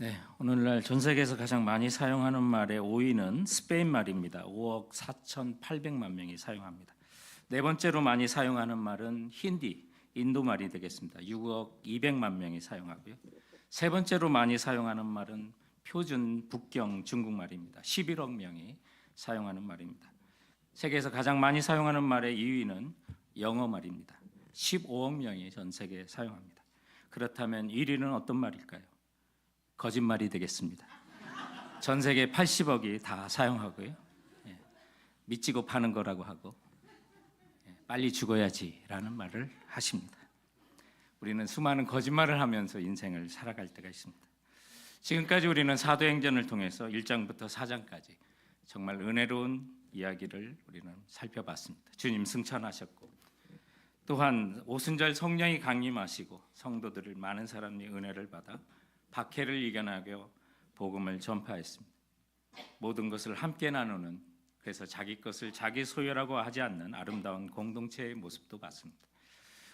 네, 오늘날 전 세계에서 가장 많이 사용하는 말의 5위는 스페인 말입니다. 5억 4,800만 명이 사용합니다. 네 번째로 많이 사용하는 말은 힌디, 인도 말이 되겠습니다. 6억 200만 명이 사용하고요. 세 번째로 많이 사용하는 말은 표준 북경 중국말입니다. 11억 명이 사용하는 말입니다. 세계에서 가장 많이 사용하는 말의 2위는 영어 말입니다. 15억 명이 전 세계에 사용합니다. 그렇다면 1위는 어떤 말일까요? 거짓말이 되겠습니다. 전 세계 80억이 다 사용하고요. 믿지고 파는 거라고 하고 빨리 죽어야지라는 말을 하십니다. 우리는 수많은 거짓말을 하면서 인생을 살아갈 때가 있습니다. 지금까지 우리는 사도행전을 통해서 1장부터 4장까지 정말 은혜로운 이야기를 우리는 살펴봤습니다. 주님 승천하셨고 또한 오순절 성령이 강림하시고 성도들을 많은 사람이 은혜를 받아 박해를 이겨나며 복음을 전파했습니다. 모든 것을 함께 나누는, 그래서 자기 것을 자기 소유라고 하지 않는 아름다운 공동체의 모습도 봤습니다.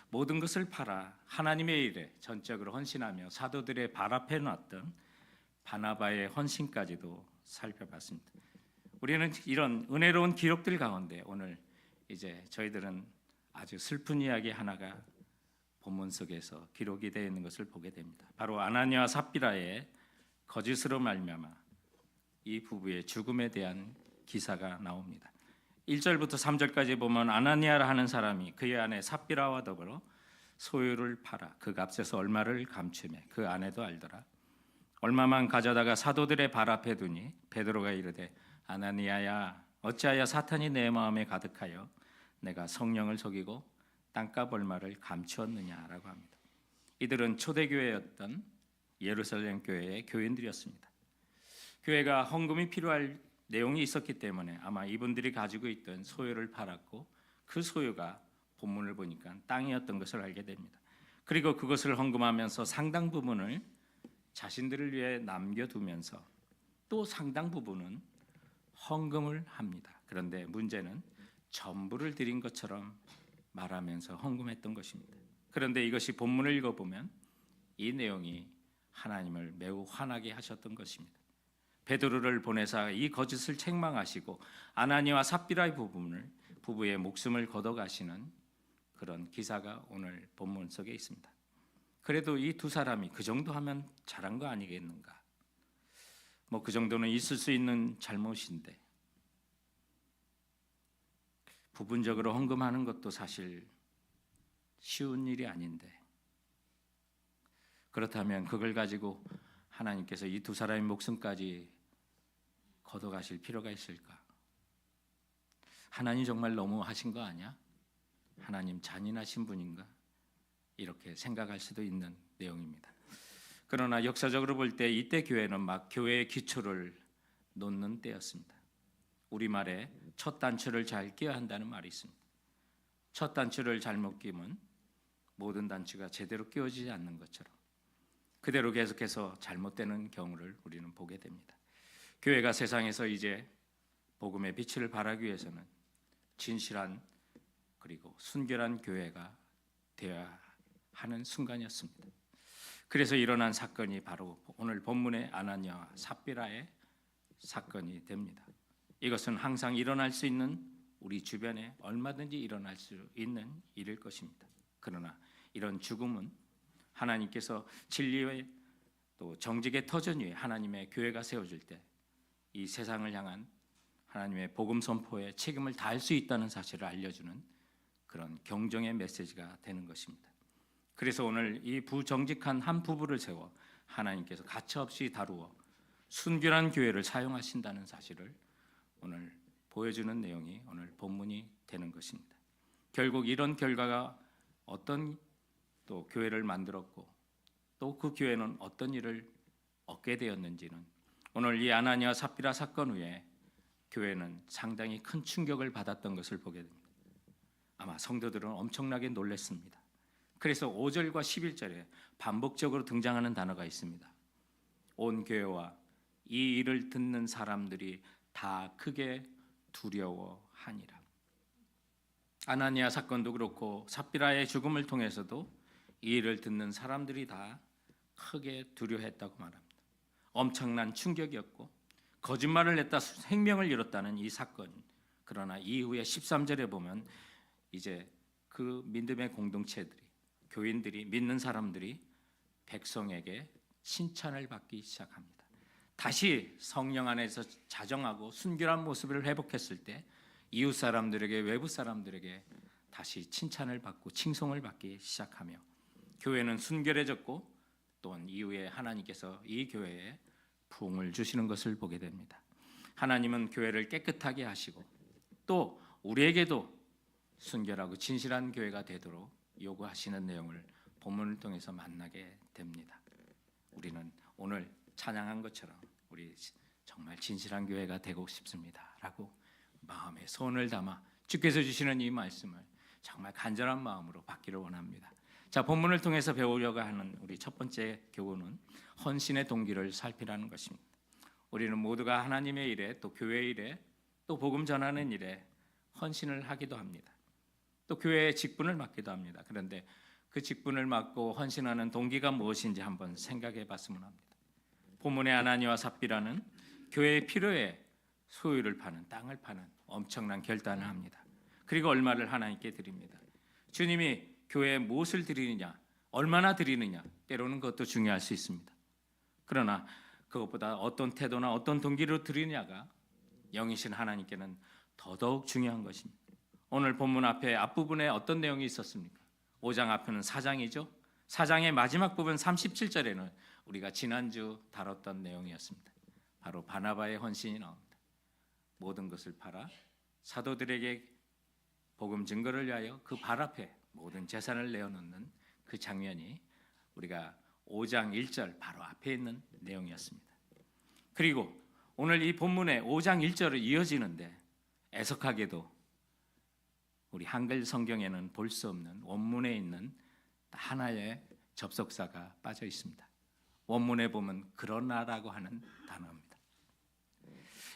모든 것을 팔아 하나님의 일에 전적으로 헌신하며 사도들의 발 앞에 놨던 바나바의 헌신까지도 살펴봤습니다. 우리는 이런 은혜로운 기록들 가운데 오늘 이제 저희들은 아주 슬픈 이야기 하나가 본문 속에서 기록이 되어 있는 것을 보게 됩니다. 바로 아나니아와 삽비라의 거짓으로 말미암아 이 부부의 죽음에 대한 기사가 나옵니다. 1절부터 3절까지 보면 아나니아라 하는 사람이 그의 아내 삽비라와 더불어 소유를 팔아 그 값에서 얼마를 감추매 그 아내도 알더라. 얼마만 가져다가 사도들의 발 앞에 두니 베드로가 이르되 아나니아야 어찌하여 사탄이 내 마음에 가득하여 내가 성령을 속이고 땅값 얼마를 감추었느냐라고 합니다. 이들은 초대교회였던 예루살렘 교회의 교인들이었습니다. 교회가 헌금이 필요할 내용이 있었기 때문에 아마 이분들이 가지고 있던 소유를 팔았고 그 소유가 본문을 보니까 땅이었던 것을 알게 됩니다. 그리고 그것을 헌금하면서 상당 부분을 자신들을 위해 남겨두면서 또 상당 부분은 헌금을 합니다. 그런데 문제는 전부를 드린 것처럼 말하면서 헌금했던 것입니다. 그런데 이것이 본문을 읽어보면 이 내용이 하나님을 매우 화나게 하셨던 것입니다. 베드로를 보내사 이 거짓을 책망하시고 아나니와 삽비라의 부부의 목숨을 걷어가시는 그런 기사가 오늘 본문 속에 있습니다. 그래도 이 두 사람이 그 정도 하면 잘한 거 아니겠는가? 그 정도는 있을 수 있는 잘못인데 부분적으로 헌금하는 것도 사실 쉬운 일이 아닌데 그렇다면 그걸 가지고 하나님께서 이 두 사람의 목숨까지 걷어가실 필요가 있을까? 하나님 정말 너무 하신 거 아니야? 하나님 잔인하신 분인가? 이렇게 생각할 수도 있는 내용입니다. 그러나 역사적으로 볼 때 이때 교회는 막 교회의 기초를 놓는 때였습니다. 우리말에 첫 단추를 잘 끼워야 한다는 말이 있습니다. 첫 단추를 잘못 끼면 모든 단추가 제대로 끼워지지 않는 것처럼 그대로 계속해서 잘못되는 경우를 우리는 보게 됩니다. 교회가 세상에서 이제 복음의 빛을 발하기 위해서는 진실한 그리고 순결한 교회가 되어야 하는 순간이었습니다. 그래서 일어난 사건이 바로 오늘 본문의 아나니아와 삽비라의 사건이 됩니다. 이것은 항상 일어날 수 있는 우리 주변에 얼마든지 일어날 수 있는 일일 것입니다. 그러나 이런 죽음은 하나님께서 진리의 또 정직의 터전 위에 하나님의 교회가 세워질 때 이 세상을 향한 하나님의 복음 선포에 책임을 다할 수 있다는 사실을 알려주는 그런 경종의 메시지가 되는 것입니다. 그래서 오늘 이 부정직한 한 부부를 세워 하나님께서 가차없이 다루어 순결한 교회를 사용하신다는 사실을 오늘 보여주는 내용이 오늘 본문이 되는 것입니다. 결국 이런 결과가 어떤 또 교회를 만들었고 또 그 교회는 어떤 일을 얻게 되었는지는 오늘 이 아나니아 삽비라 사건 후에 교회는 상당히 큰 충격을 받았던 것을 보게 됩니다. 아마 성도들은 엄청나게 놀랐습니다. 그래서 5절과 11절에 반복적으로 등장하는 단어가 있습니다. 온 교회와 이 일을 듣는 사람들이 다 크게 두려워하니라. 아나니아 사건도 그렇고 삽비라의 죽음을 통해서도 이 일을 듣는 사람들이 다 크게 두려워했다고 말합니다. 엄청난 충격이었고 거짓말을 했다 생명을 잃었다는 이 사건. 그러나 이후에 13절에 보면 이제 그 믿음의 공동체들이, 교인들이, 믿는 사람들이 백성에게 칭찬을 받기 시작합니다. 다시 성령 안에서 자정하고 순결한 모습을 회복했을 때 이웃 사람들에게, 외부 사람들에게 다시 칭찬을 받고 칭송을 받기 시작하며 교회는 순결해졌고 또한 이후에 하나님께서 이 교회에 부흥을 주시는 것을 보게 됩니다. 하나님은 교회를 깨끗하게 하시고 또 우리에게도 순결하고 진실한 교회가 되도록 요구하시는 내용을 본문을 통해서 만나게 됩니다. 우리는 오늘 찬양한 것처럼 우리 정말 진실한 교회가 되고 싶습니다라고 마음에 소원을 담아 주께서 주시는 이 말씀을 정말 간절한 마음으로 받기를 원합니다. 자, 본문을 통해서 배우려고 하는 우리 첫 번째 교훈은 헌신의 동기를 살피라는 것입니다. 우리는 모두가 하나님의 일에, 또 교회의 일에, 또 복음 전하는 일에 헌신을 하기도 합니다. 또 교회의 직분을 맡기도 합니다. 그런데 그 직분을 맡고 헌신하는 동기가 무엇인지 한번 생각해 봤으면 합니다. 본문의 아나니와 삽비라는 교회의 필요에 소유를 파는, 땅을 파는 엄청난 결단을 합니다. 그리고 얼마를 하나님께 드립니다. 주님이 교회에 무엇을 드리느냐, 얼마나 드리느냐, 때로는 그것도 중요할 수 있습니다. 그러나 그것보다 어떤 태도나 어떤 동기로 드리느냐가 영이신 하나님께는 더더욱 중요한 것입니다. 오늘 본문 앞부분에 어떤 내용이 있었습니까? 5장 앞에는 4장이죠. 4장의 마지막 부분 37절에는 우리가 지난주 다뤘던 내용이었습니다. 바로 바나바의 헌신이 나옵니다. 모든 것을 팔아 사도들에게 복음 증거를 위하여 그 발 앞에 모든 재산을 내어놓는 그 장면이 우리가 5장 1절 바로 앞에 있는 내용이었습니다. 그리고 오늘 이 본문의 5장 1절을 이어지는데 애석하게도 우리 한글 성경에는 볼 수 없는 원문에 있는 하나의 접속사가 빠져 있습니다. 원문에 보면 그러나라고 하는 단어입니다.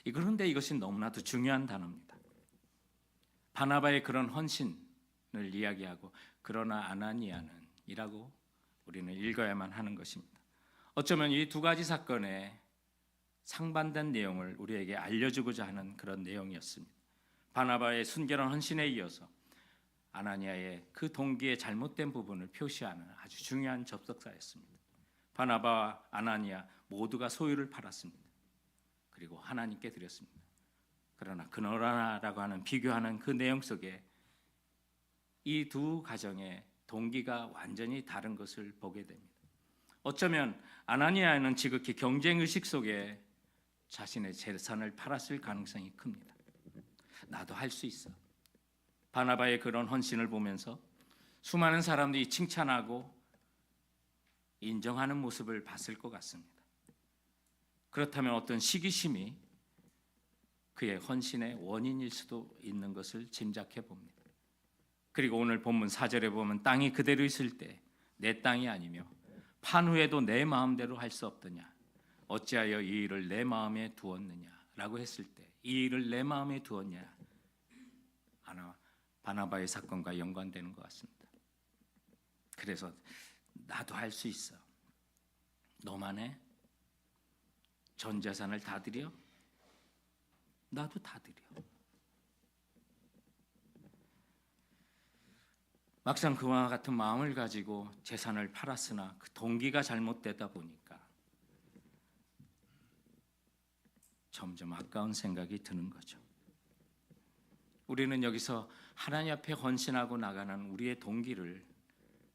그런데 이것이 너무나도 중요한 단어입니다. 바나바의 그런 헌신을 이야기하고 그러나 아나니아는 이라고 우리는 읽어야만 하는 것입니다. 어쩌면 이 두 가지 사건의 상반된 내용을 우리에게 알려주고자 하는 그런 내용이었습니다. 바나바의 순결한 헌신에 이어서 아나니아의 그 동기의 잘못된 부분을 표시하는 아주 중요한 접속사였습니다. 바나바와 아나니아 모두가 소유를 팔았습니다. 그리고 하나님께 드렸습니다. 그러나 그러나라고 하는 비교하는 그 내용 속에 이 두 가정의 동기가 완전히 다른 것을 보게 됩니다. 어쩌면 아나니아는 지극히 경쟁의식 속에 자신의 재산을 팔았을 가능성이 큽니다. 나도 할 수 있어. 바나바의 그런 헌신을 보면서 수많은 사람들이 칭찬하고 인정하는 모습을 봤을 것 같습니다. 그렇다면 어떤 시기심이 그의 헌신의 원인일 수도 있는 것을 짐작해 봅니다. 그리고 오늘 본문 4절에 보면 땅이 그대로 있을 때 내 땅이 아니며 판 후에도 내 마음대로 할 수 없더냐, 어찌하여 이 일을 내 마음에 두었느냐라고 했을 때 이 일을 내 마음에 두었냐, 바나바의 사건과 연관되는 것 같습니다. 그래서 나도 할 수 있어. 너만 해? 전 재산을 다 드려? 나도 다 드려. 막상 그와 같은 마음을 가지고 재산을 팔았으나 그 동기가 잘못되다 보니까 점점 아까운 생각이 드는 거죠. 우리는 여기서 하나님 앞에 헌신하고 나가는 우리의 동기를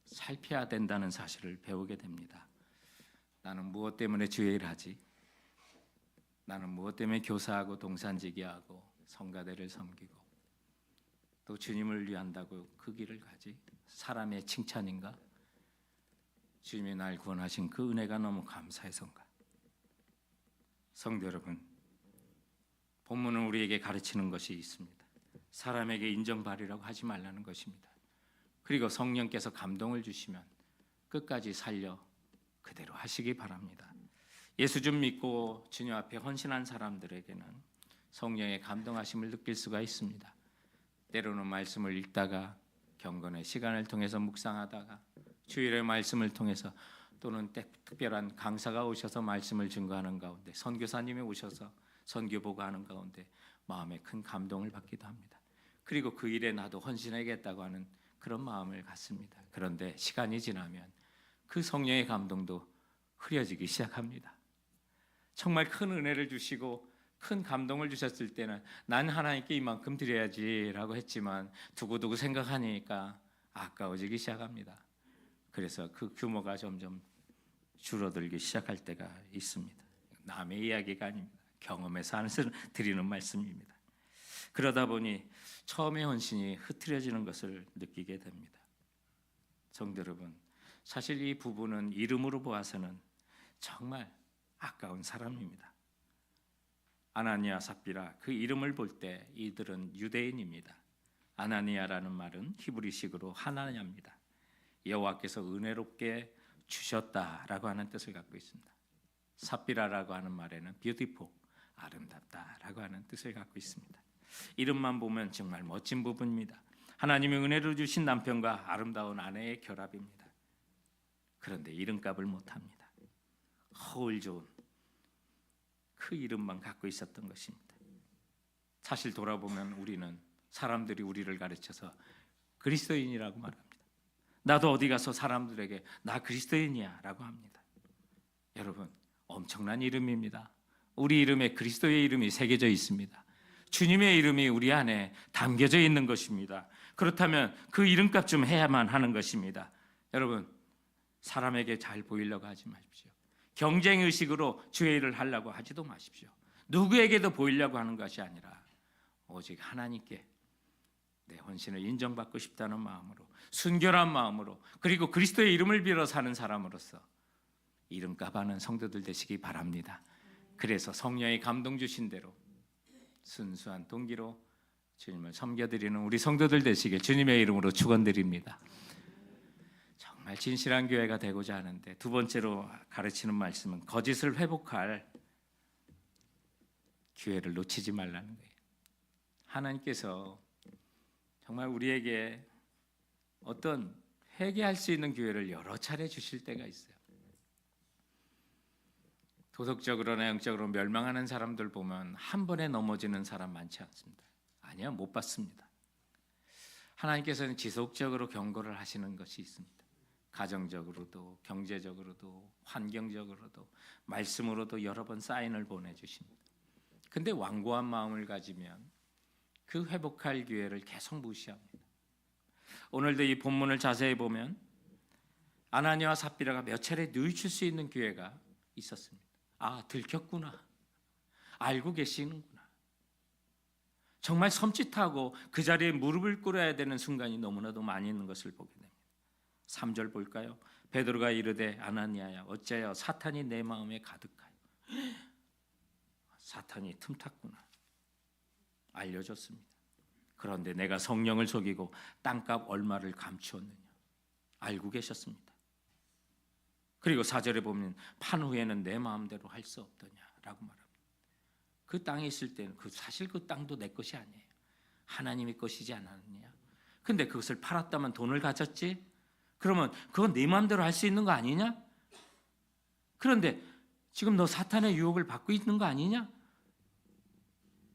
살펴야 된다는 사실을 배우게 됩니다. 나는 무엇 때문에 주의 일을 하지? 나는 무엇 때문에 교사하고 동산지기하고 성가대를 섬기고 또 주님을 위한다고 그 길을 가지? 사람의 칭찬인가? 주님이 날 구원하신 그 은혜가 너무 감사해서인가? 성도 여러분, 본문은 우리에게 가르치는 것이 있습니다. 사람에게 인정받으라고 하지 말라는 것입니다. 그리고 성령께서 감동을 주시면 끝까지 살려 그대로 하시기 바랍니다. 예수 좀 믿고 주님 앞에 헌신한 사람들에게는 성령의 감동하심을 느낄 수가 있습니다. 때로는 말씀을 읽다가 경건의 시간을 통해서 묵상하다가 주일의 말씀을 통해서 또는 특별한 강사가 오셔서 말씀을 증거하는 가운데, 선교사님이 오셔서 선교보고 하는 가운데 마음에 큰 감동을 받기도 합니다. 그리고 그 일에 나도 헌신하겠다고 하는 그런 마음을 갖습니다. 그런데 시간이 지나면 그 성령의 감동도 흐려지기 시작합니다. 정말 큰 은혜를 주시고 큰 감동을 주셨을 때는 난 하나님께 이만큼 드려야지라고 했지만 두고두고 생각하니까 아까워지기 시작합니다. 그래서 그 규모가 점점 줄어들기 시작할 때가 있습니다. 남의 이야기가 아닙니다. 경험에서 드리는 말씀입니다. 그러다 보니 처음의 헌신이 흐트려지는 것을 느끼게 됩니다. 성도 여러분, 사실 이 부부는 이름으로 보아서는 정말 아까운 사람입니다. 아나니아 삽비라, 그 이름을 볼 때 이들은 유대인입니다. 아나니아라는 말은 히브리식으로 하나냐입니다. 여호와께서 은혜롭게 주셨다라고 하는 뜻을 갖고 있습니다. 삽비라라고 하는 말에는 beautiful, 아름답다라고 하는 뜻을 갖고 있습니다. 이름만 보면 정말 멋진 부부입니다. 하나님이 은혜를 주신 남편과 아름다운 아내의 결합입니다. 그런데 이름값을 못합니다. 허울 좋은 그 이름만 갖고 있었던 것입니다. 사실 돌아보면 우리는, 사람들이 우리를 가르쳐서 그리스도인이라고 말합니다. 나도 어디 가서 사람들에게 나 그리스도인이야 라고 합니다. 여러분, 엄청난 이름입니다. 우리 이름에 그리스도의 이름이 새겨져 있습니다. 주님의 이름이 우리 안에 담겨져 있는 것입니다. 그렇다면 그 이름값 좀 해야만 하는 것입니다. 여러분, 사람에게 잘 보이려고 하지 마십시오. 경쟁의식으로 주의 일을 하려고 하지도 마십시오. 누구에게도 보이려고 하는 것이 아니라 오직 하나님께 내 헌신을 인정받고 싶다는 마음으로, 순결한 마음으로, 그리고 그리스도의 이름을 빌어 사는 사람으로서 이름값 하는 성도들 되시기 바랍니다. 그래서 성령의 감동 주신 대로 순수한 동기로 주님을 섬겨드리는 우리 성도들 되시길 주님의 이름으로 축원드립니다. 정말 진실한 교회가 되고자 하는데 두 번째로 가르치는 말씀은 거짓을 회복할 기회를 놓치지 말라는 거예요. 하나님께서 정말 우리에게 어떤 회개할 수 있는 기회를 여러 차례 주실 때가 있어요. 도덕적으로나 영적으로 멸망하는 사람들 보면 한 번에 넘어지는 사람 많지 않습니다. 아니요, 못 봤습니다. 하나님께서는 지속적으로 경고를 하시는 것이 있습니다. 가정적으로도, 경제적으로도, 환경적으로도, 말씀으로도 여러 번 사인을 보내주십니다. 근데 완고한 마음을 가지면 그 회복할 기회를 계속 무시합니다. 오늘도 이 본문을 자세히 보면 아나니아와 삽비라가 몇 차례 뉘우칠 수 있는 기회가 있었습니다. 아, 들켰구나. 알고 계시는구나. 정말 섬찟하고 그 자리에 무릎을 꿇어야 되는 순간이 너무나도 많이 있는 것을 보게 됩니다. 3절 볼까요? 베드로가 이르되 아나니아야 어찌하여 사탄이 내 마음에 가득하여. 사탄이 틈탔구나. 알려줬습니다. 그런데 내가 성령을 속이고 땅값 얼마를 감추었느냐. 알고 계셨습니다. 그리고 4절에 보면 판 후에는 내 마음대로 할 수 없더냐라고 말합니다. 그 땅에 있을 때는 사실 그 땅도 내 것이 아니에요. 하나님의 것이지 않았느냐. 근데 그것을 팔았다면 돈을 가졌지? 그러면 그건 네 마음대로 할 수 있는 거 아니냐? 그런데 지금 너 사탄의 유혹을 받고 있는 거 아니냐?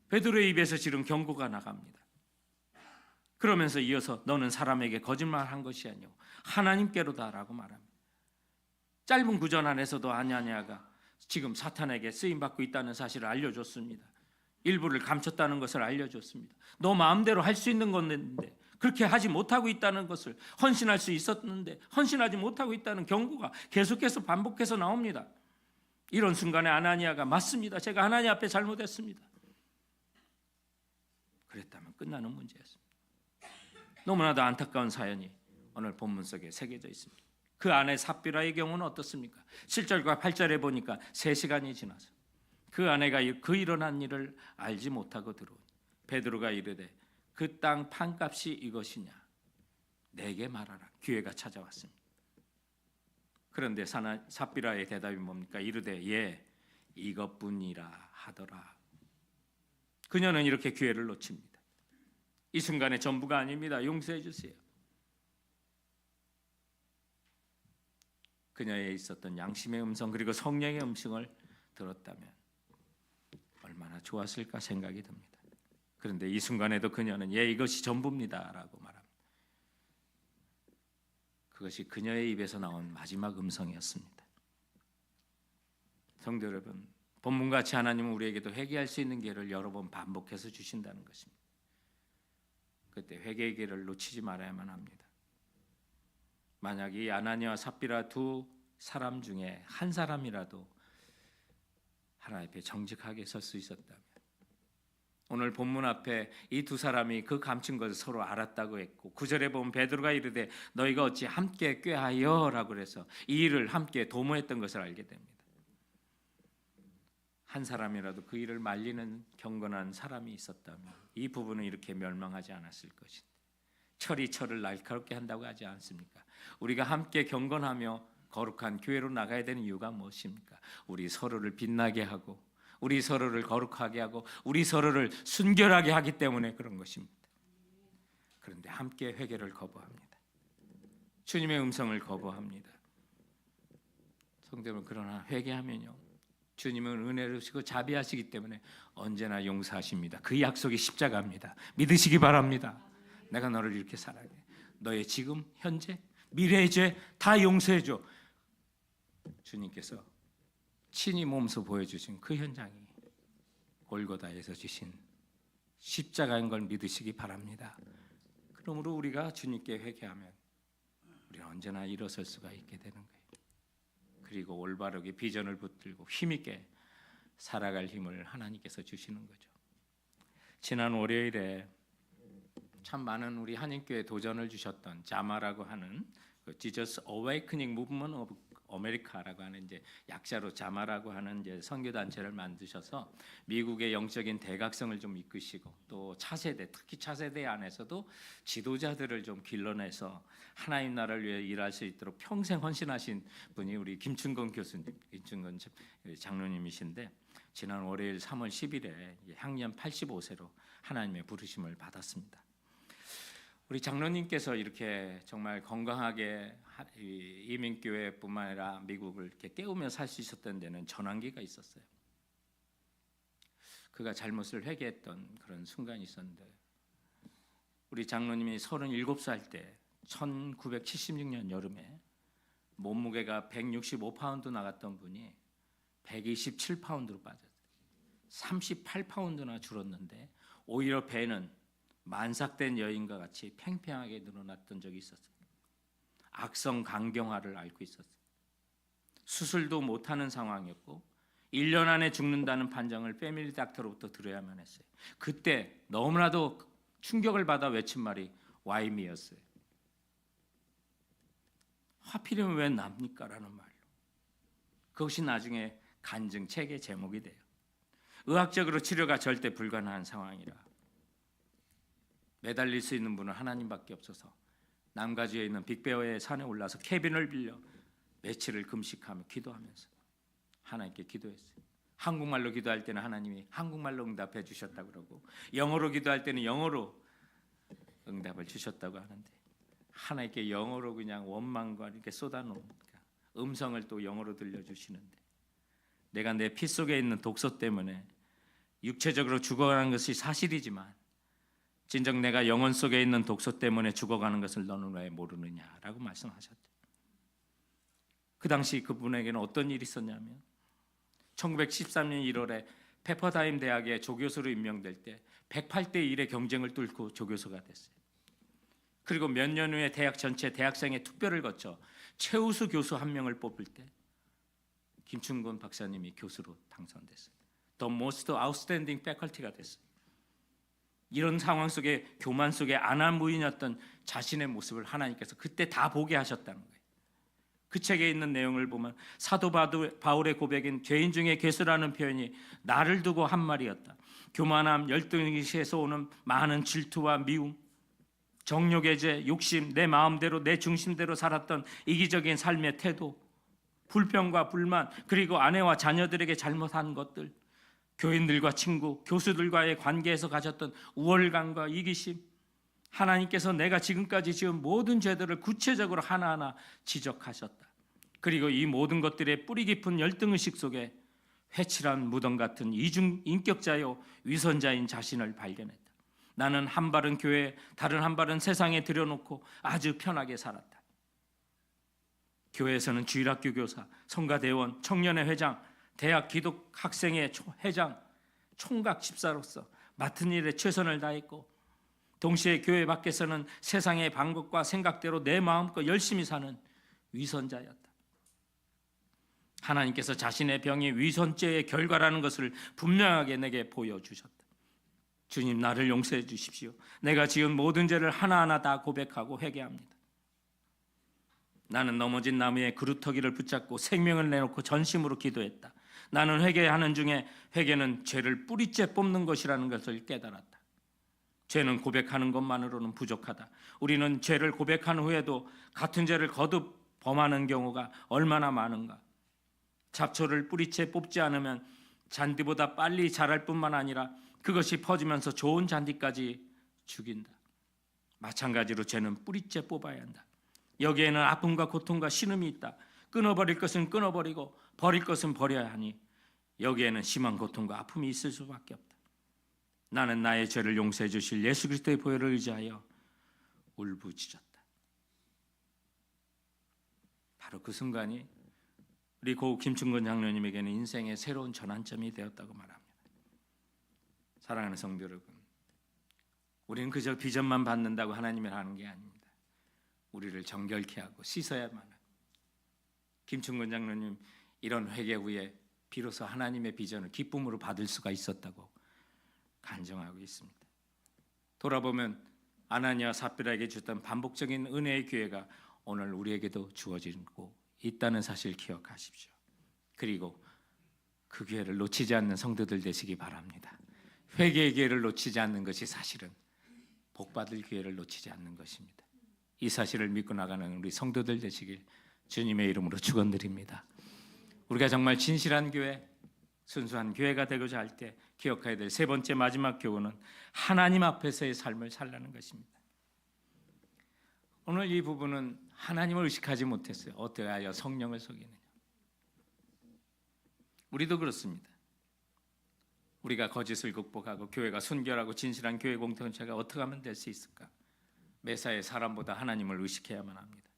베드로의 입에서 지금 경고가 나갑니다. 그러면서 이어서 너는 사람에게 거짓말한 것이 아니오 하나님께로다라고 말합니다. 짧은 구절 안에서도 아나니아가 지금 사탄에게 쓰임받고 있다는 사실을 알려줬습니다. 일부를 감췄다는 것을 알려줬습니다. 너 마음대로 할 수 있는 건데 그렇게 하지 못하고 있다는 것을, 헌신할 수 있었는데 헌신하지 못하고 있다는 경고가 계속해서 반복해서 나옵니다. 이런 순간에 아나니아가 맞습니다. 제가 하나님 앞에 잘못했습니다. 그랬다면 끝나는 문제였습니다. 너무나도 안타까운 사연이 오늘 본문 속에 새겨져 있습니다. 그 안에 삽비라의 경우는 어떻습니까? 7절과 8절에 보니까 3시간이 지나서 그 아내가 그 일어난 일을 알지 못하고 들어오니 베드로가 이르되 그 땅 판값이 이것이냐 내게 말하라. 기회가 찾아왔습니다. 그런데 삽비라의 대답이 뭡니까? 이르되 예 이것뿐이라 하더라. 그녀는 이렇게 기회를 놓칩니다. 이 순간에 전부가 아닙니다. 용서해 주세요. 그녀에 있었던 양심의 음성 그리고 성령의 음성을 들었다면 얼마나 좋았을까 생각이 듭니다. 그런데 이 순간에도 그녀는 예, 이것이 전부입니다 라고 말합니다. 그것이 그녀의 입에서 나온 마지막 음성이었습니다. 성도 여러분, 본문같이 하나님은 우리에게도 회개할 수 있는 기회를 여러 번 반복해서 주신다는 것입니다. 그때 회개의 기회를 놓치지 말아야만 합니다. 만약 이 아나니와 삽비라 두 사람 중에 한 사람이라도 하나님 앞에 정직하게 설 수 있었다면, 오늘 본문 앞에 이 두 사람이 그 감춘 것을 서로 알았다고 했고 9절에 보면 베드로가 이르되 너희가 어찌 함께 꾀하여 라고 그래서 이 일을 함께 도모했던 것을 알게 됩니다. 한 사람이라도 그 일을 말리는 경건한 사람이 있었다면 이 부분은 이렇게 멸망하지 않았을 것인데, 철이 철을 날카롭게 한다고 하지 않습니까? 우리가 함께 경건하며 거룩한 교회로 나가야 되는 이유가 무엇입니까? 우리 서로를 빛나게 하고 우리 서로를 거룩하게 하고 우리 서로를 순결하게 하기 때문에 그런 것입니다. 그런데 함께 회개를 거부합니다. 주님의 음성을 거부합니다. 성도 여러분, 그러나 회개하면요, 주님은 은혜로우시고 자비하시기 때문에 언제나 용서하십니다. 그 약속이 십자가입니다. 믿으시기 바랍니다. 내가 너를 이렇게 사랑해. 너의 지금, 현재, 미래의 죄 다 용서해줘. 주님께서 친히 몸소 보여주신 그 현장이 골고다에서 주신 십자가인 걸 믿으시기 바랍니다. 그러므로 우리가 주님께 회개하면 우리는 언제나 일어설 수가 있게 되는 거예요. 그리고 올바르게 비전을 붙들고 힘있게 살아갈 힘을 하나님께서 주시는 거죠. 지난 월요일에 참 많은 우리 한인교회 도전을 주셨던 자마라고 하는 그 Jesus Awakening Movement of America라고 하는 이제 약자로 자마라고 하는 이제 선교 단체를 만드셔서 미국의 영적인 대각성을 좀 이끄시고 또 차세대, 특히 차세대 안에서도 지도자들을 좀 길러내서 하나님 나라를 위해 일할 수 있도록 평생 헌신하신 분이 우리 김춘건 교수님, 김춘건 장로님이신데 지난 월요일 3월 10일에 향년 85세로 하나님의 부르심을 받았습니다. 우리 장로님께서 이렇게 정말 건강하게 이민교회뿐만 아니라 미국을 이렇게 깨우며 살 수 있었던 데는 전환기가 있었어요. 그가 잘못을 회개했던 그런 순간이 있었는데, 우리 장로님이 37살 때 1976년 여름에 몸무게가 165파운드 나갔던 분이 127파운드로 빠졌어요. 38파운드나 줄었는데 오히려 배는 만삭된 여인과 같이 팽팽하게 늘어났던 적이 있었어요. 악성 강경화를 앓고 있었어요. 수술도 못하는 상황이었고 1년 안에 죽는다는 판정을 패밀리 닥터로부터 들어야만 했어요. 그때 너무나도 충격을 받아 외친 말이 Why me였어요. 하필이면 왜 납니까? 라는 말로. 그것이 나중에 간증 책의 제목이 돼요. 의학적으로 치료가 절대 불가능한 상황이라 매달릴 수 있는 분은 하나님밖에 없어서 남가주에 있는 빅베어의 산에 올라서 캐빈을 빌려 며칠을 금식하며 기도하면서 하나님께 기도했어요. 한국말로 기도할 때는 하나님이 한국말로 응답해 주셨다고 그러고 영어로 기도할 때는 영어로 응답을 주셨다고 하는데, 하나님께 영어로 그냥 원망과 이렇게 쏟아놓으니까 음성을 또 영어로 들려주시는데, 내가 내 피 속에 있는 독소 때문에 육체적으로 죽어가는 것이 사실이지만 진정 내가 영혼 속에 있는 독소 때문에 죽어가는 것을 너는 왜 모르느냐라고 말씀하셨죠. 그 당시 그분에게는 어떤 일이 있었냐면 1913년 1월에 페퍼다임 대학의 조교수로 임명될 때 108대 1의 경쟁을 뚫고 조교수가 됐어요. 그리고 몇 년 후에 대학 전체 대학생의 투표를 거쳐 최우수 교수 한 명을 뽑을 때 김춘곤 박사님이 교수로 당선됐어요. The most outstanding faculty가 됐어요. 이런 상황 속에 교만 속에 안한무인이었던 자신의 모습을 하나님께서 그때 다 보게 하셨다는 거예요. 그 책에 있는 내용을 보면 사도 바울의 고백인 죄인 중에 괴수라는 표현이 나를 두고 한 말이었다. 교만함, 열등의식에서 오는 많은 질투와 미움, 정욕의 죄, 욕심, 내 마음대로 내 중심대로 살았던 이기적인 삶의 태도, 불평과 불만, 그리고 아내와 자녀들에게 잘못한 것들, 교인들과 친구, 교수들과의 관계에서 가졌던 우월감과 이기심, 하나님께서 내가 지금까지 지은 모든 죄들을 구체적으로 하나하나 지적하셨다. 그리고 이 모든 것들의 뿌리 깊은 열등의식 속에 회칠한 무덤 같은 이중 인격자요 위선자인 자신을 발견했다. 나는 한 발은 교회, 다른 한 발은 세상에 들여놓고 아주 편하게 살았다. 교회에서는 주일학교 교사, 성가대원, 청년회 회장, 대학 기독 학생회 회장, 총각 집사로서 맡은 일에 최선을 다했고, 동시에 교회 밖에서는 세상의 방법과 생각대로 내 마음껏 열심히 사는 위선자였다. 하나님께서 자신의 병이 위선죄의 결과라는 것을 분명하게 내게 보여주셨다. 주님, 나를 용서해 주십시오. 내가 지은 모든 죄를 하나하나 다 고백하고 회개합니다. 나는 넘어진 나무의 그루터기를 붙잡고 생명을 내놓고 전심으로 기도했다. 나는 회개하는 중에 회개는 죄를 뿌리째 뽑는 것이라는 것을 깨달았다. 죄는 고백하는 것만으로는 부족하다. 우리는 죄를 고백한 후에도 같은 죄를 거듭 범하는 경우가 얼마나 많은가. 잡초를 뿌리째 뽑지 않으면 잔디보다 빨리 자랄 뿐만 아니라 그것이 퍼지면서 좋은 잔디까지 죽인다. 마찬가지로 죄는 뿌리째 뽑아야 한다. 여기에는 아픔과 고통과 신음이 있다. 끊어버릴 것은 끊어버리고 버릴 것은 버려야 하니 여기에는 심한 고통과 아픔이 있을 수밖에 없다. 나는 나의 죄를 용서해 주실 예수 그리스도의 보혈을 의지하여 울부짖었다. 바로 그 순간이 우리 고 김충근 장로님에게는 인생의 새로운 전환점이 되었다고 말합니다. 사랑하는 성도 여러분, 우리는 그저 비전만 받는다고 하나님을 하는 게 아닙니다. 우리를 정결케 하고 씻어야만 하고, 김충근 장로님 이런 회개 후에 비로소 하나님의 비전을 기쁨으로 받을 수가 있었다고 간증하고 있습니다. 돌아보면 아나니아와 삽비라에게 줬던 반복적인 은혜의 기회가 오늘 우리에게도 주어지고 있다는 사실 기억하십시오. 그리고 그 기회를 놓치지 않는 성도들 되시기 바랍니다. 회개의 기회를 놓치지 않는 것이 사실은 복받을 기회를 놓치지 않는 것입니다. 이 사실을 믿고 나가는 우리 성도들 되시길 주님의 이름으로 축원드립니다. 우리가 정말 진실한 교회, 순수한 교회가 되고자 할 때 기억해야 될 세 번째 마지막 교훈은 하나님 앞에서의 삶을 살라는 것입니다. 오늘 이 부분은 하나님을 의식하지 못했어요. 어떻게 하여 성령을 속이느냐. 우리도 그렇습니다. 우리가 거짓을 극복하고 교회가 순결하고 진실한 교회 공동체가 어떻게 하면 될 수 있을까? 매사에 사람보다 하나님을 의식해야만 합니다.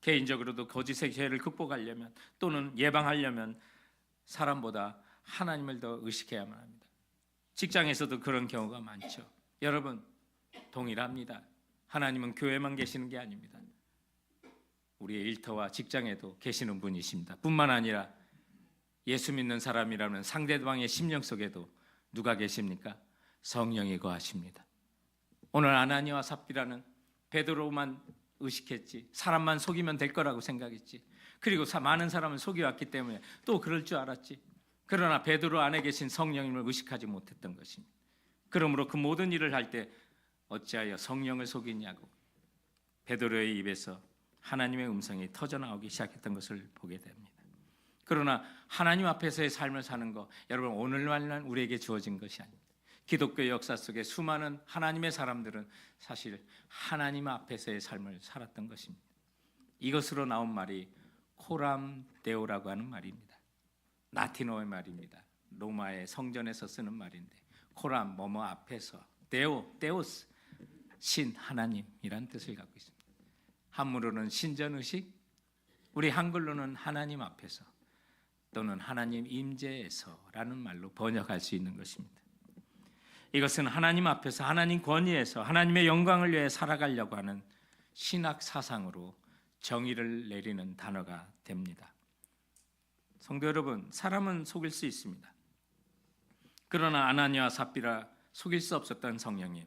개인적으로도 거짓의 죄를 극복하려면 또는 예방하려면 사람보다 하나님을 더 의식해야만 합니다. 직장에서도 그런 경우가 많죠. 여러분, 동일합니다. 하나님은 교회만 계시는 게 아닙니다. 우리의 일터와 직장에도 계시는 분이십니다. 뿐만 아니라 예수 믿는 사람이라면 상대방의 심령 속에도 누가 계십니까? 성령이 거하십니다. 오늘 아나니아와 삽비라는 베드로만 의식했지, 사람만 속이면 될 거라고 생각했지, 그리고 많은 사람을 속여왔기 때문에 또 그럴 줄 알았지. 그러나 베드로 안에 계신 성령님을 의식하지 못했던 것입니다. 그러므로 그 모든 일을 할 때 어찌하여 성령을 속이냐고 베드로의 입에서 하나님의 음성이 터져나오기 시작했던 것을 보게 됩니다. 그러나 하나님 앞에서의 삶을 사는 것, 여러분 오늘날만 우리에게 주어진 것이 아닙니다. 기독교 역사 속에 수많은 하나님의 사람들은 사실 하나님 앞에서의 삶을 살았던 것입니다. 이것으로 나온 말이 코람 데오라고 하는 말입니다. 라틴어의 말입니다. 로마의 성전에서 쓰는 말인데, 코람 뭐뭐 앞에서, 데오, 데오스, 신 하나님이란 뜻을 갖고 있습니다. 한문으로는 신전의식, 우리 한글로는 하나님 앞에서 또는 하나님 임재에서라는 말로 번역할 수 있는 것입니다. 이것은 하나님 앞에서 하나님 권위에서 하나님의 영광을 위해 살아가려고 하는 신학 사상으로 정의를 내리는 단어가 됩니다. 성도 여러분, 사람은 속일 수 있습니다. 그러나 아나니아와 삽비라 속일 수 없었던 성령님,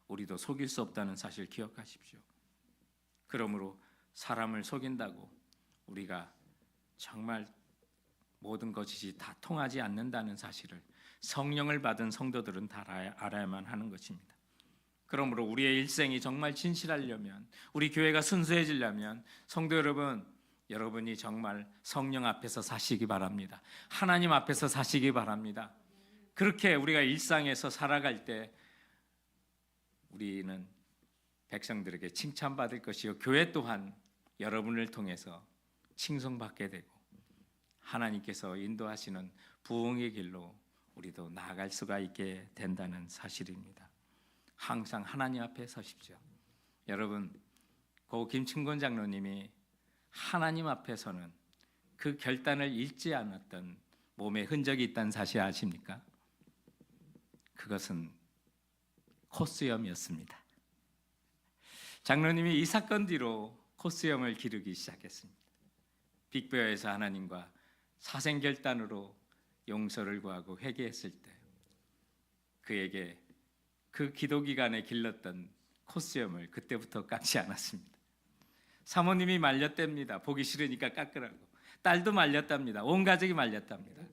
우리도 속일 수 없다는 사실 기억하십시오. 그러므로 사람을 속인다고 우리가 정말 모든 것이 다 통하지 않는다는 사실을 성령을 받은 성도들은 다 알아야만 하는 것입니다. 그러므로 우리의 일생이 정말 진실하려면, 우리 교회가 순수해지려면 성도 여러분, 여러분이 정말 성령 앞에서 사시기 바랍니다. 하나님 앞에서 사시기 바랍니다. 그렇게 우리가 일상에서 살아갈 때 우리는 백성들에게 칭찬받을 것이요, 교회 또한 여러분을 통해서 칭송받게 되고 하나님께서 인도하시는 부흥의 길로 우리도 나아갈 수가 있게 된다는 사실입니다. 항상 하나님 앞에 서십시오. 여러분, 고 김충곤 장로님이 하나님 앞에서는 그 결단을 잃지 않았던 몸에 흔적이 있다는 사실 아십니까? 그것은 코스염이었습니다. 장로님이 이 사건 뒤로 코스염을 기르기 시작했습니다. 빅베어에서 하나님과 사생결단으로 용서를 구하고 회개했을 때 그에게 그 기도 기간에 길렀던 코스염을 그때부터 깎지 않았습니다. 사모님이 말렸답니다. 보기 싫으니까 깎으라고. 딸도 말렸답니다. 온 가족이 말렸답니다.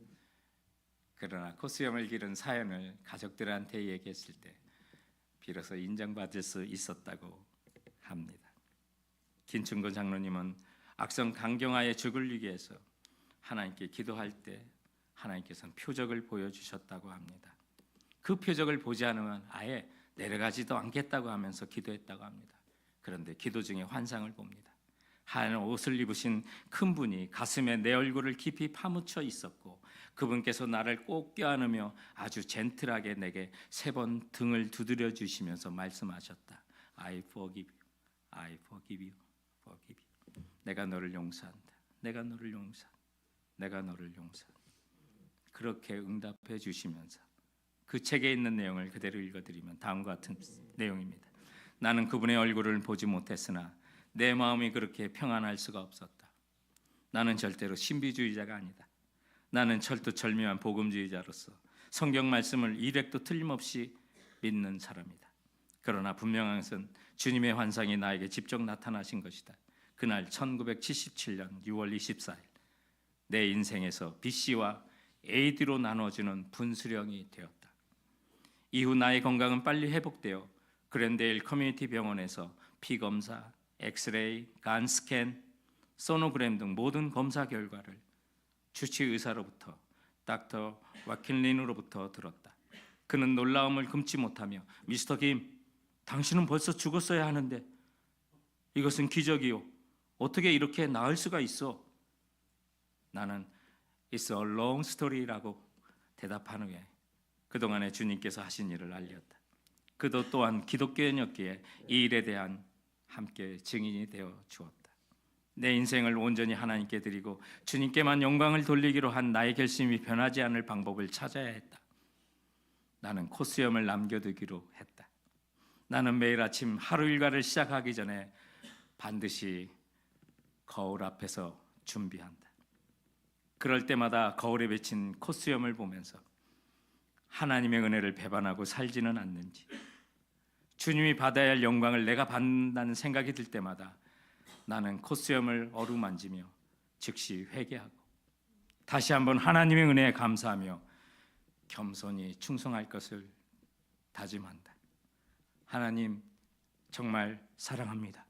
그러나 코스염을 기른 사연을 가족들한테 얘기했을 때 비로소 인정받을 수 있었다고 합니다. 김충곤 장로님은 악성 강경화에 죽을 위기에서 하나님께 기도할 때 하나님께서는 표적을 보여주셨다고 합니다. 그 표적을 보지 않으면 아예 내려가지도 않겠다고 하면서 기도했다고 합니다. 그런데 기도 중에 환상을 봅니다. 하얀 옷을 입으신 큰 분이 가슴에 내 얼굴을 깊이 파묻혀 있었고 그분께서 나를 꼭 껴안으며 아주 젠틀하게 내게 3번 등을 두드려 주시면서 말씀하셨다. I forgive you. I forgive you. forgive you. 내가 너를 용서한다. 내가 너를 용서한다. 내가 너를 용서한다. 그렇게 응답해 주시면서 그 책에 있는 내용을 그대로 읽어드리면 다음과 같은 내용입니다. 나는 그분의 얼굴을 보지 못했으나 내 마음이 그렇게 평안할 수가 없었다. 나는 절대로 신비주의자가 아니다. 나는 철두철미한 복음주의자로서 성경 말씀을 일획도 틀림없이 믿는 사람이다. 그러나 분명한 것은 주님의 환상이 나에게 직접 나타나신 것이다. 그날 1977년 6월 24일 내 인생에서 BC와 AD로 나눠지는 분수령이 되었다. 이후 나의 건강은 빨리 회복되어 그랜데일 커뮤니티 병원에서 피검사, 엑스레이, 간 스캔, 소노그램 등 모든 검사 결과를 주치 의사로부터 닥터 와킨린으로부터 들었다. 그는 놀라움을 금치 못하며 미스터 김, 당신은 벌써 죽었어야 하는데 이것은 기적이요. 어떻게 이렇게 나을 수가 있어? 나는 It's a long story라고 대답한 후에 그동안에 주님께서 하신 일을 알렸다. 그도 또한 기독교인이었기에 이 일에 대한 함께 증인이 되어 주었다. 내 인생을 온전히 하나님께 드리고 주님께만 영광을 돌리기로 한 나의 결심이 변하지 않을 방법을 찾아야 했다. 나는 코스염을 남겨두기로 했다. 나는 매일 아침 하루 일과를 시작하기 전에 반드시 거울 앞에서 준비한다. 그럴 때마다 거울에 비친 코스염을 보면서 하나님의 은혜를 배반하고 살지는 않는지, 주님이 받아야 할 영광을 내가 받는다는 생각이 들 때마다 나는 코스염을 어루만지며 즉시 회개하고 다시 한번 하나님의 은혜에 감사하며 겸손히 충성할 것을 다짐한다. 하나님 정말 사랑합니다.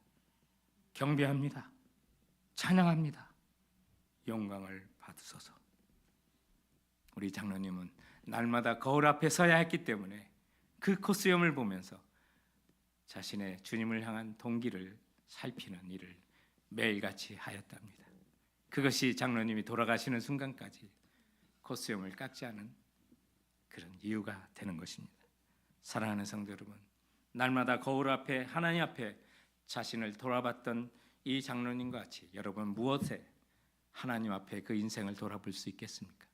경배합니다. 찬양합니다. 영광을 받으소서. 우리 장로님은 날마다 거울 앞에 서야 했기 때문에 그 코스염을 보면서 자신의 주님을 향한 동기를 살피는 일을 매일같이 하였답니다. 그것이 장로님이 돌아가시는 순간까지 코스염을 깎지 않은 그런 이유가 되는 것입니다. 사랑하는 성도 여러분, 날마다 거울 앞에 하나님 앞에 자신을 돌아봤던 이 장로님과 같이 여러분 무엇에 하나님 앞에 그 인생을 돌아볼 수 있겠습니까?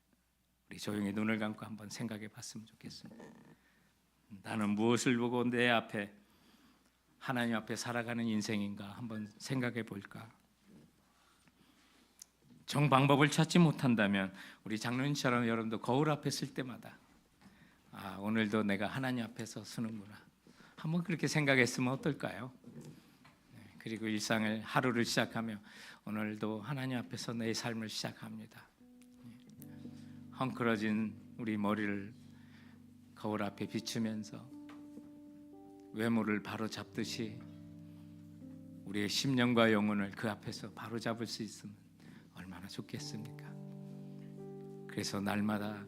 우리 조용히 눈을 감고 한번 생각해 봤으면 좋겠습니다. 나는 무엇을 보고 내 앞에 하나님 앞에 살아가는 인생인가 한번 생각해 볼까? 정 방법을 찾지 못한다면 우리 장로님처럼 여러분도 거울 앞에 쓸 때마다 오늘도 내가 하나님 앞에서 서는구나 한번 그렇게 생각했으면 어떨까요? 그리고 일상을 하루를 시작하며 오늘도 하나님 앞에서 내 삶을 시작합니다. 헝클어진 우리 머리를 거울 앞에 비추면서 외모를 바로 잡듯이 우리의 심령과 영혼을 그 앞에서 바로 잡을 수 있으면 얼마나 좋겠습니까? 그래서 날마다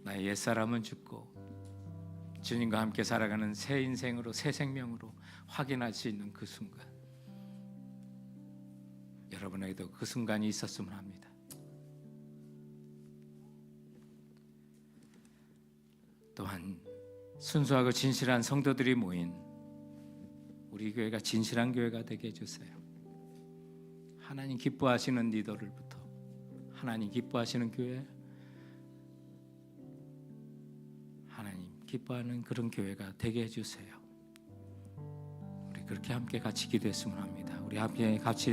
나의 옛사람은 죽고 주님과 함께 살아가는 새 인생으로 새 생명으로 확인할 수 있는 그 순간 여러분에게도 그 순간이 있었으면 합니다. 또한 순수하고 진실한 성도들이 모인 우리 교회가 진실한 교회가 되게 해주세요. 하나님 기뻐하시는 리더들부터 하나님 기뻐하시는 교회, 하나님 기뻐하는 그런 교회가 되게 해주세요. 우리 그렇게 함께 같이 기도했으면 합니다. 우리 함께 같이